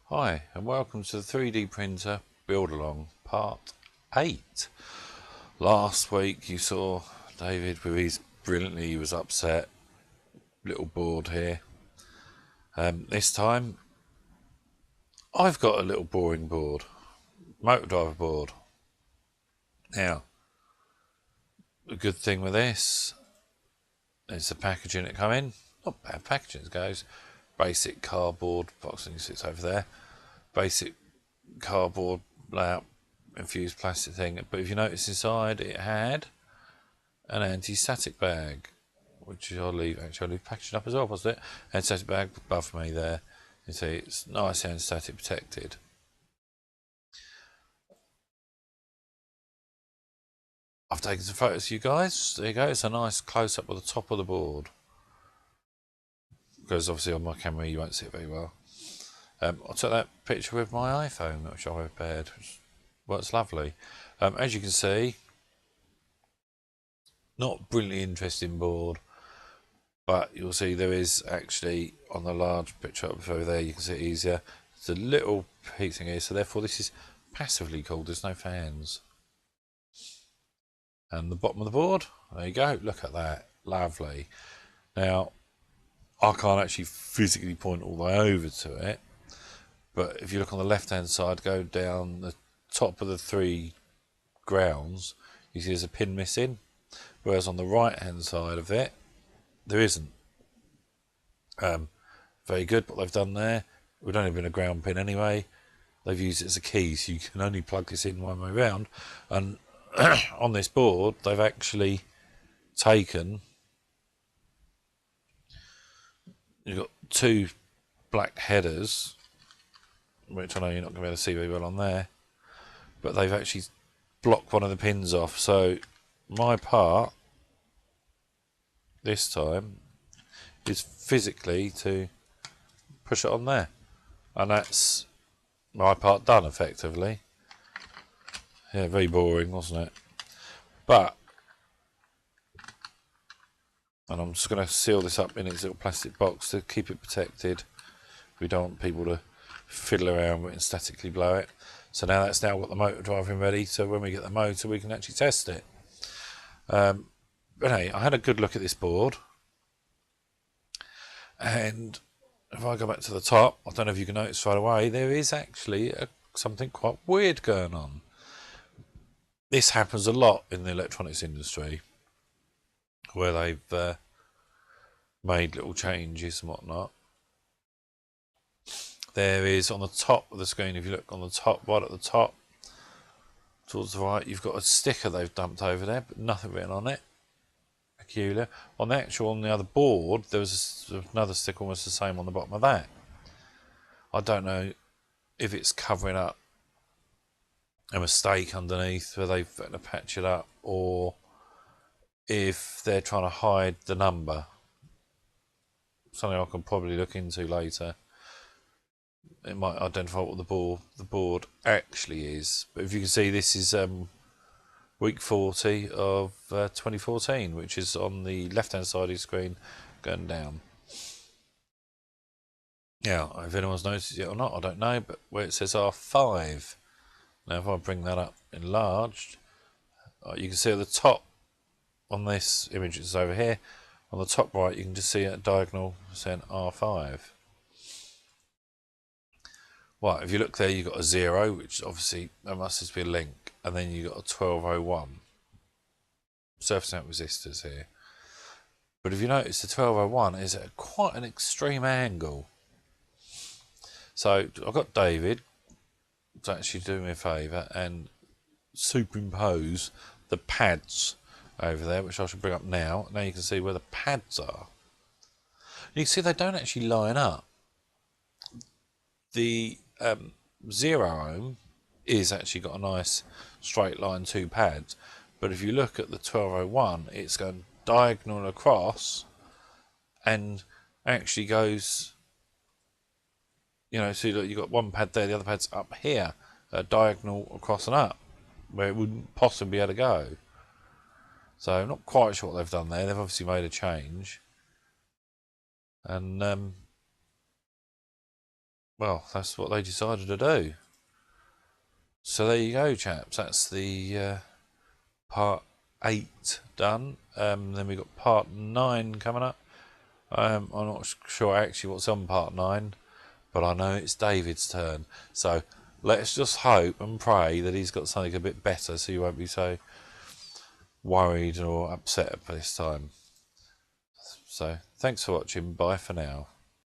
Hi and welcome to the 3D printer build along part 8. Last week you saw David with his brilliantly, he was upset little board here. This time I've got a little boring board, motor driver board. Now the good thing with this is the packaging it come in, not bad packaging it goes, basic cardboard box, and sits over there, basic cardboard layout infused plastic thing, but if you notice inside it had an anti-static bag, which I'll leave packaged up as well, wasn't it? Anti-static bag above me there. You see it's nice anti-static protected. I've taken some photos for you guys. There you go, it's a nice close-up of the top of the board, because obviously on my camera you won't see it very well. I took that picture with my iPhone, which I prepared, which works lovely. As you can see, not brilliantly interesting board, but you'll see there is actually on the large picture up over there, you can see it easier. It's a little piece in here, so therefore this is passively cooled, there's no fans. And the bottom of the board, there you go, look at that, lovely. Now, I can't actually physically point all the way over to it, but if you look on the left hand side, go down the top of the three grounds, you see there's a pin missing, whereas on the right hand side of it, there isn't. Very good what they've done there. It would only have been a ground pin anyway. They've used it as a key, so you can only plug this in one way round. And on this board, they've actually taken, you've got two black headers, which I know you're not going to be able to see very well on there, but they've actually blocked one of the pins off. So my part this time is physically to push it on there, and that's my part done effectively. Yeah, very boring, wasn't it? But, and I'm just going to seal this up in its little plastic box to keep it protected. We don't want people to fiddle around with it and statically blow it. So now that's now got the motor driving ready, so when we get the motor we can actually test it. But hey, I had a good look at this board, and if I go back to the top, I don't know if you can notice right away, there is actually something quite weird going on. This happens a lot in the electronics industry, where they've made little changes and whatnot. There is on the top of the screen, if you look on the top, right at the top, towards the right, you've got a sticker they've dumped over there, but nothing written on it. Peculiar. On the other board, there was another sticker almost the same on the bottom of that. I don't know if it's covering up a mistake underneath where they've had to patch it up, or if they're trying to hide the number. Something I can probably look into later. It might identify what the board actually is. But if you can see, this is week 40 of 2014, which is on the left hand side of the screen going down. Now, if anyone's noticed it or not, I don't know, but where it says R5, now if I bring that up enlarged, you can see at the top on this image that's over here, on the top right, you can just see a diagonal saying R5. Well, if you look there, you've got a 0, which obviously there must just be a link, and then you've got a 1201. Surface mount resistors here. But if you notice, the 1201 is at quite an extreme angle. So I've got David to actually do me a favour and superimpose the pads over there, which I should bring up now. Now you can see where the pads are. You can see they don't actually line up. The 0 ohm is actually got a nice straight line, two pads, but if you look at the 1201, it's going diagonal across and actually goes, you know, so you've got one pad there, the other pad's up here, diagonal across and up, where it wouldn't possibly be able to go. So I'm not quite sure what they've done there. They've obviously made a change, and well, that's what they decided to do. So there you go, chaps. That's the part 8 done. Then we've got part 9 coming up. I'm not sure actually what's on part 9, but I know it's David's turn. So let's just hope and pray that he's got something a bit better so you won't be so worried or upset for this time. So thanks for watching. Bye for now.